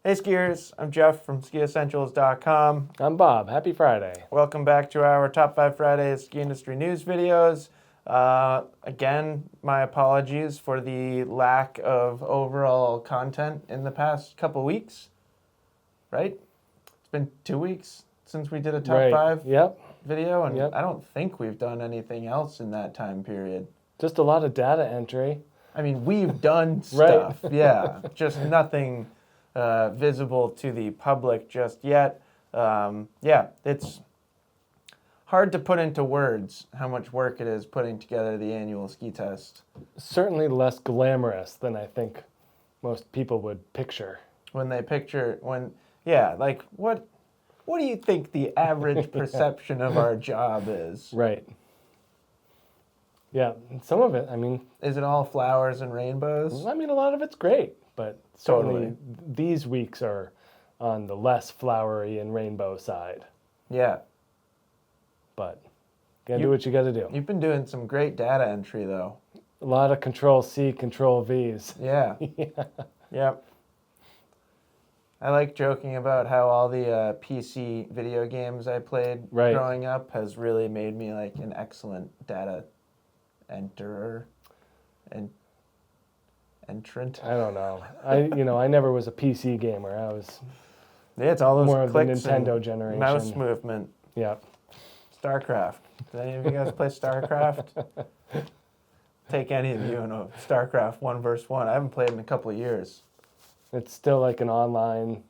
Hey skiers, I'm Jeff from skiessentials.com. I'm Bob. Happy Friday. Welcome back to our Top 5 Fridays ski industry news videos. Again, my apologies for the lack of overall content in the past couple weeks, right? It's been 2 weeks since we did a Top 5 video, and I don't think we've done anything else in that time period. Just a lot of data entry. I mean, we've done stuff, yeah, just nothing visible to the public just yet. It's hard to put into words how much work it is putting together the annual ski test. Certainly less glamorous than I think most people would picture. What do you think the average perception of our job is? Right. Yeah, some of it, I mean... Is it all flowers and rainbows? I mean, a lot of it's great, but certainly these weeks are on the less flowery and rainbow side. Yeah. But gotta do what you gotta do. You've been doing some great data entry, though. A lot of Control-C, Control-Vs. Yeah. Yep. I like joking about how all the PC video games I played growing up has really made me like an excellent data enterer and entrant. I don't know. I never was a PC gamer. I was it's all those more of the clicks Nintendo and generation. Mouse movement. Yeah. StarCraft. Did any of you guys play StarCraft? Take any of you in a StarCraft 1 vs. 1. I haven't played in a couple of years. It's still like an online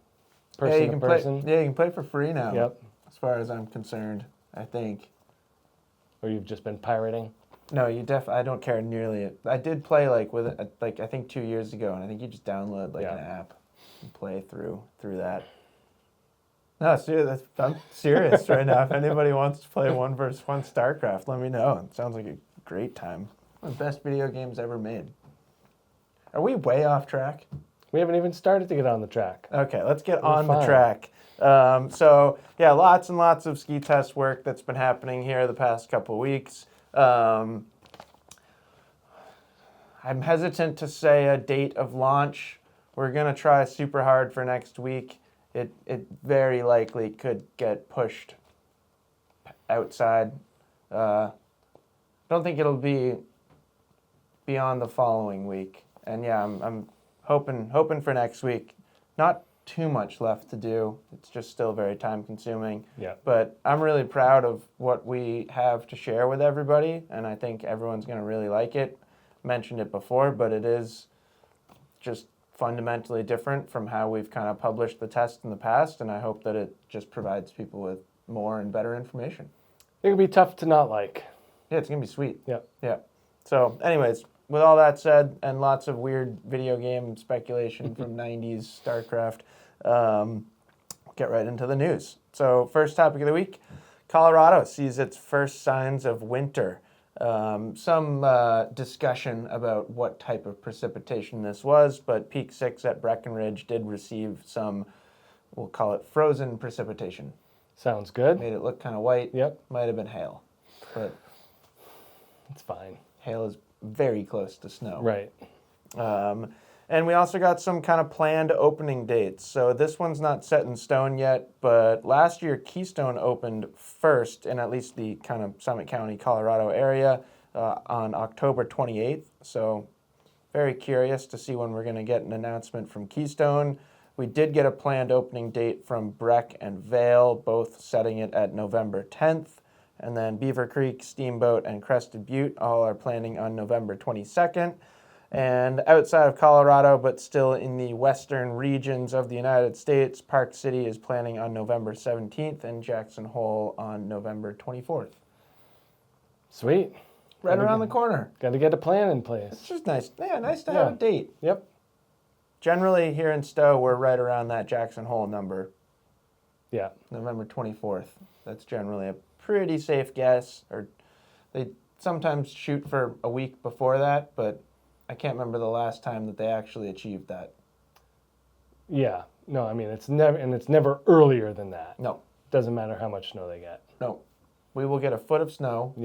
person to person. You can play for free now. Yep. As far as I'm concerned, I think. Or you've just been pirating? No, I don't care nearly. I did play I think 2 years ago, and I think you just download an app and play through that. No, seriously, I'm serious right now. If anybody wants to play 1 vs. 1 StarCraft, let me know. It sounds like a great time. One of the best video games ever made. Are we way off track? We haven't even started to get on the track. Okay, let's get on the track. Lots and lots of ski test work that's been happening here the past couple of weeks. I'm hesitant to say a date of launch. We're going to try super hard for next week. It very likely could get pushed outside. I don't think it'll be beyond the following week. And yeah, I'm hoping for next week. Not too much left to do. It's just still very time consuming. Yeah. But I'm really proud of what we have to share with everybody, and I think everyone's going to really like it. Mentioned it before, but it is just fundamentally different from how we've kind of published the test in the past, and I hope that it just provides people with more and better information. It can be tough to not like. Yeah, it's going to be sweet. Yeah. Yeah. So anyways, with all that said, and lots of weird video game speculation from 90s StarCraft, get right into the news. So first topic of the week, Colorado sees its first signs of winter. Some discussion about what type of precipitation this was, but Peak 6 at Breckenridge did receive some, we'll call it frozen precipitation. Sounds good. Made it look kind of white. Yep. Might have been hail, but it's fine. Hail is very close to snow. Right. And we also got some kind of planned opening dates. So this one's not set in stone yet, but last year Keystone opened first in at least the kind of Summit County, Colorado area on October 28th. So very curious to see when we're going to get an announcement from Keystone. We did get a planned opening date from Breck and Vail, both setting it at November 10th. And then Beaver Creek, Steamboat, and Crested Butte all are planning on November 22nd. And outside of Colorado, but still in the western regions of the United States, Park City is planning on November 17th and Jackson Hole on November 24th. Sweet. Right around the corner. Got to get a plan in place. It's just nice. Yeah, nice to have a date. Yep. Generally, here in Stowe, we're right around that Jackson Hole number. Yeah. November 24th. That's generally a pretty safe guess. Or they sometimes shoot for a week before that, but I can't remember the last time that they actually achieved that. Yeah. No, I mean, it's never earlier than that. No. Doesn't matter how much snow they get. No. We will get a foot of snow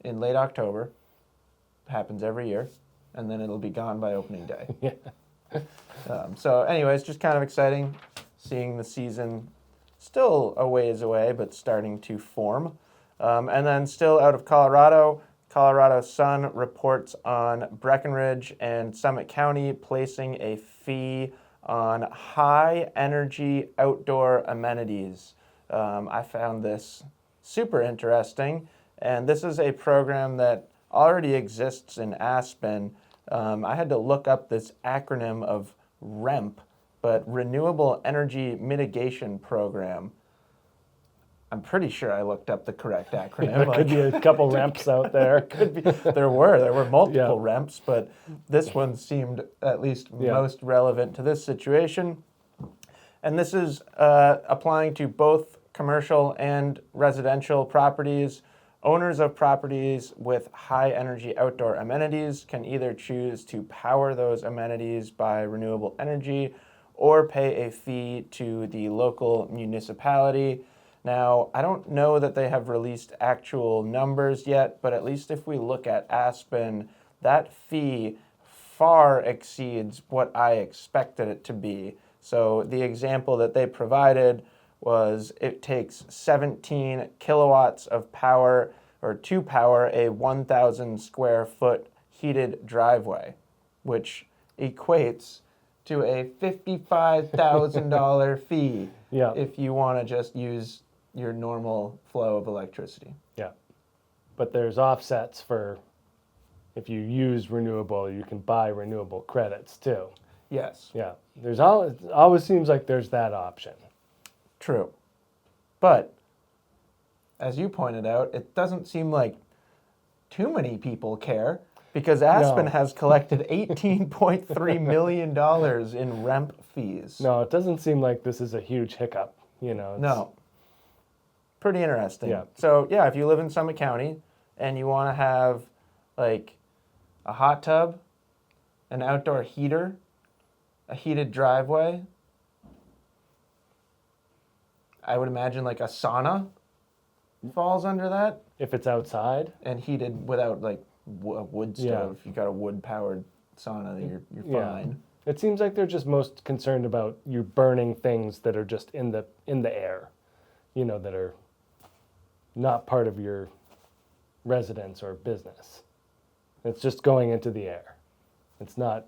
in late October. Happens every year. And then it'll be gone by opening day. Yeah. So anyways, just kind of exciting seeing the season still a ways away, but starting to form. And then still out of Colorado, Colorado Sun reports on Breckenridge and Summit County placing a fee on high energy outdoor amenities. I found this super interesting, and this is a program that already exists in Aspen. I had to look up this acronym of REMP, but Renewable Energy Mitigation Program. I'm pretty sure I looked up the correct acronym. There could be a couple REMPs out there. Could be. There were multiple REMPs, but this one seemed at least most relevant to this situation. And this is applying to both commercial and residential properties. Owners of properties with high energy outdoor amenities can either choose to power those amenities by renewable energy or pay a fee to the local municipality. Now, I don't know that they have released actual numbers yet, but at least if we look at Aspen, that fee far exceeds what I expected it to be. So the example that they provided was it takes 17 kilowatts of power to power a 1,000 square foot heated driveway, which equates to a $55,000 fee if you want to just use your normal flow of electricity. Yeah. But there's offsets for if you use renewable, you can buy renewable credits too. Yes. Yeah. It always seems like there's that option. True. But as you pointed out, it doesn't seem like too many people care because Aspen has collected $18.3 million in REMP fees. No, it doesn't seem like this is a huge hiccup. No. Pretty interesting. Yeah. So, if you live in Summit County and you want to have like a hot tub, an outdoor heater, a heated driveway, I would imagine like a sauna falls under that. If it's outside. And heated without like a wood stove. If you got a wood-powered sauna, then you're fine. It seems like they're just most concerned about you burning things that are just in the air, that are not part of your residence or business. It's just going into the air. It's not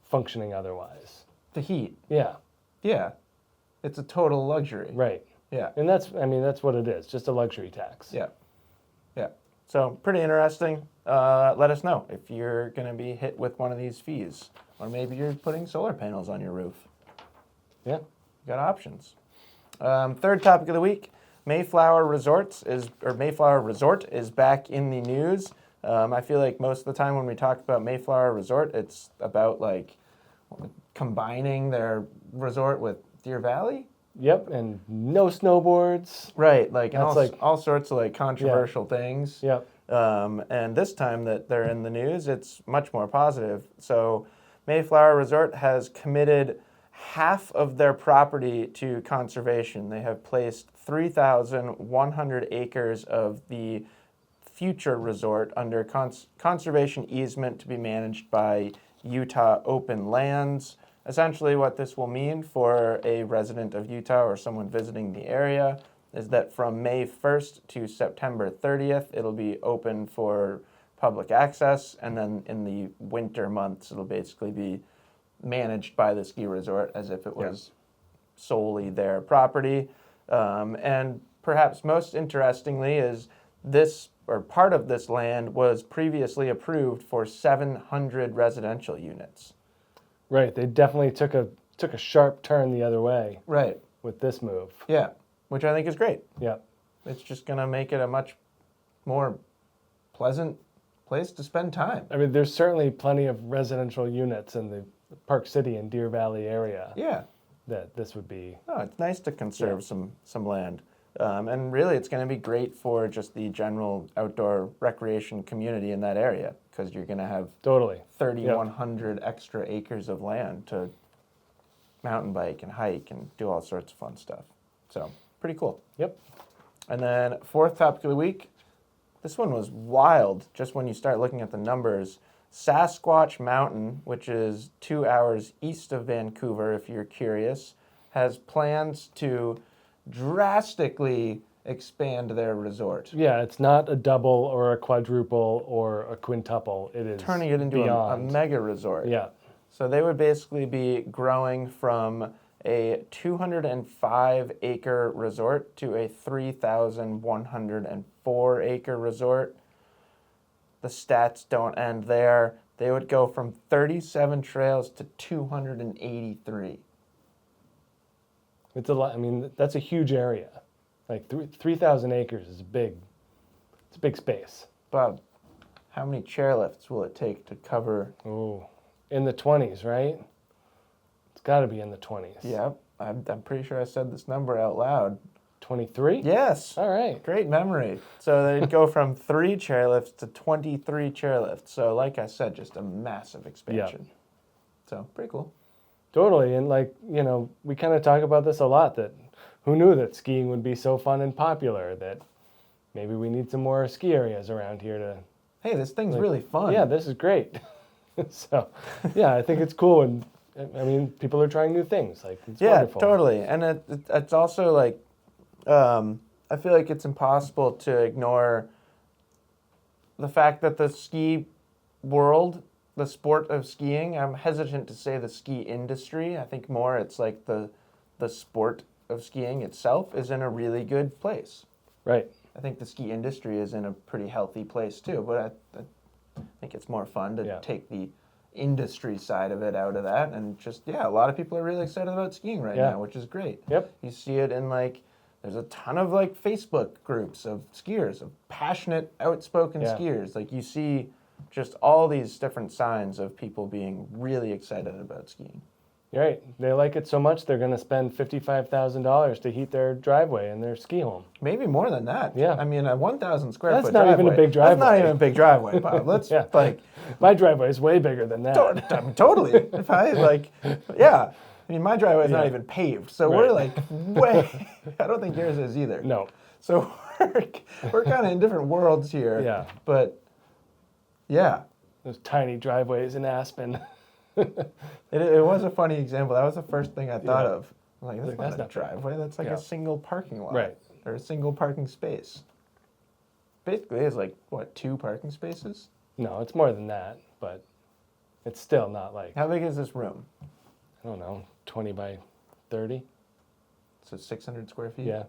functioning otherwise. The heat. Yeah. Yeah. It's a total luxury. Right. Yeah. And that's what it is, just a luxury tax. Yeah. Yeah. So pretty interesting. Let us know if you're going to be hit with one of these fees. Or maybe you're putting solar panels on your roof. Yeah. You got options. Third topic of the week, Mayflower Resort is back in the news. I feel like most of the time when we talk about Mayflower Resort, it's about like combining their resort with Deer Valley. Yep, and no snowboards. Right, all sorts of like controversial things. Yep. And this time that they're in the news, it's much more positive. So Mayflower Resort has committed half of their property to conservation. They have placed 3,100 acres of the future resort under conservation easement to be managed by Utah Open Lands. Essentially what this will mean for a resident of Utah or someone visiting the area is that from May 1st to September 30th, it'll be open for public access, and then in the winter months, it'll basically be managed by the ski resort as if it was solely their property. And perhaps most interestingly is this, or part of this land was previously approved for 700 residential units. Right, they definitely took a sharp turn the other way. Right. With this move. Yeah, which I think is great. Yeah. It's just going to make it a much more pleasant place to spend time. I mean, there's certainly plenty of residential units in the Park City and Deer Valley area. Yeah. That this would be. Oh, it's nice to conserve some land. And really, it's going to be great for just the general outdoor recreation community in that area because you're going to have 3,100 extra acres of land to mountain bike and hike and do all sorts of fun stuff. So, pretty cool. Yep. And then fourth topic of the week, this one was wild just when you start looking at the numbers. Sasquatch Mountain, which is 2 hours east of Vancouver, if you're curious, has plans to drastically expand their resort. Yeah, it's not a double or a quadruple or a quintuple. It is Turning it into a beyond. mega resort. Yeah, So they would basically be growing from a 205-acre resort to a 3,104-acre resort. The stats don't end there. They would go from 37 trails to 283. it's a lot. I mean, that's a huge area. Like 3,000 acres is big. It's a big space. Bob, how many chairlifts will it take to cover? Oh, in the 20s, right? It's got to be in the 20s. Yep, I'm pretty sure I said this number out loud. 23? Yes. All right. Great memory. So they'd go from 3 chairlifts to 23 chairlifts. So like I said, just a massive expansion. So pretty cool. Totally. And like, we kind of talk about this a lot, that who knew that skiing would be so fun and popular, that maybe we need some more ski areas around here to... Hey, this thing's really fun. Yeah, this is great. So, yeah, I think it's cool. And I mean, people are trying new things. Like, it's wonderful. Totally. And it's also like, I feel like it's impossible to ignore the fact that the ski world, the sport of skiing, I'm hesitant to say the ski industry. I think more it's like the sport of skiing itself is in a really good place. Right. I think the ski industry is in a pretty healthy place too, but I think it's more fun to take the industry side of it out of that, and just, a lot of people are really excited about skiing right now, which is great. Yep. You see it in there's a ton of Facebook groups of skiers, of passionate, outspoken skiers. Like you see just all these different signs of people being really excited about skiing. Right. They like it so much they're going to spend $55,000 to heat their driveway in their ski home. Maybe more than that. Yeah. I mean, a 1,000 square That's foot not driveway. even a big driveway. That's not even a big driveway, Bob. Let's My driveway is way bigger than that. Totally. If I I mean, my driveway is not even paved, so we're way. I don't think yours is either. No. So we're kind of in different worlds here. Yeah. But those tiny driveways in Aspen. It was a funny example. That was the first thing I thought of. I'm like, that's that's not a not driveway. That's like a single parking lot. Right. Or a single parking space. Basically, it's 2 parking spaces? No, it's more than that, but it's still not like, How big is this room? I don't know, 20 by 30? So 600 square feet? Yeah.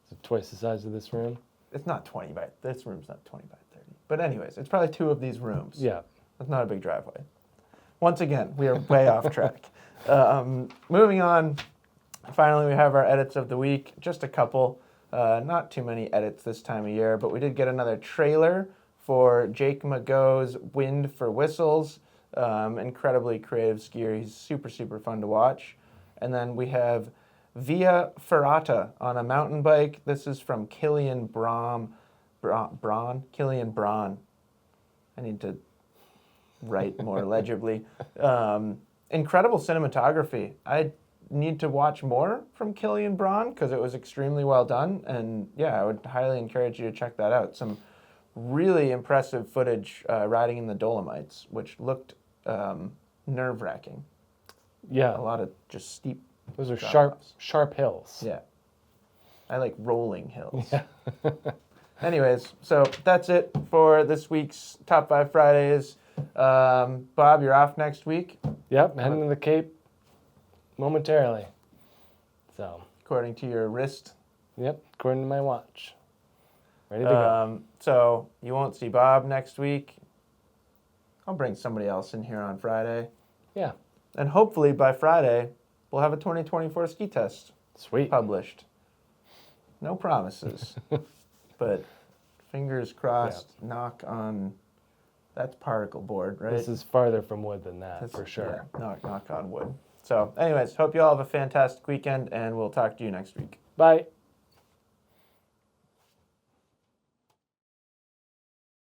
Is it twice the size of this room? It's not 20 by, this room's not 20 by 30. But anyways, it's probably 2 of these rooms. Yeah. That's not a big driveway. Once again, we are way off track. Moving on, finally we have our edits of the week. Just a couple, not too many edits this time of year, but we did get another trailer for Jake Mago's Wind for Whistles. Incredibly creative skier. He's super, super fun to watch. And then we have Via Ferrata on a mountain bike. This is from Killian Braun. Killian Braun. I need to write more legibly. Incredible cinematography. I need to watch more from Killian Braun because it was extremely well done. And I would highly encourage you to check that out. Some really impressive footage riding in the Dolomites, which looked nerve-wracking. Yeah. A lot of just steep. Those are drop-offs. sharp hills. Yeah. I like rolling hills. Yeah. Anyways, so that's it for this week's Top 5 Fridays. Bob, you're off next week. Yep, heading to the Cape momentarily. So. According to your wrist. Yep, according to my watch. Ready to go. So you won't see Bob next week. I'll bring somebody else in here on Friday. Yeah. And hopefully by Friday, we'll have a 2024 ski test. Sweet. Published. No promises. But fingers crossed, knock on, that's particle board, right? This is farther from wood than that, for sure. Yeah, knock on wood. So anyways, hope you all have a fantastic weekend, and we'll talk to you next week. Bye.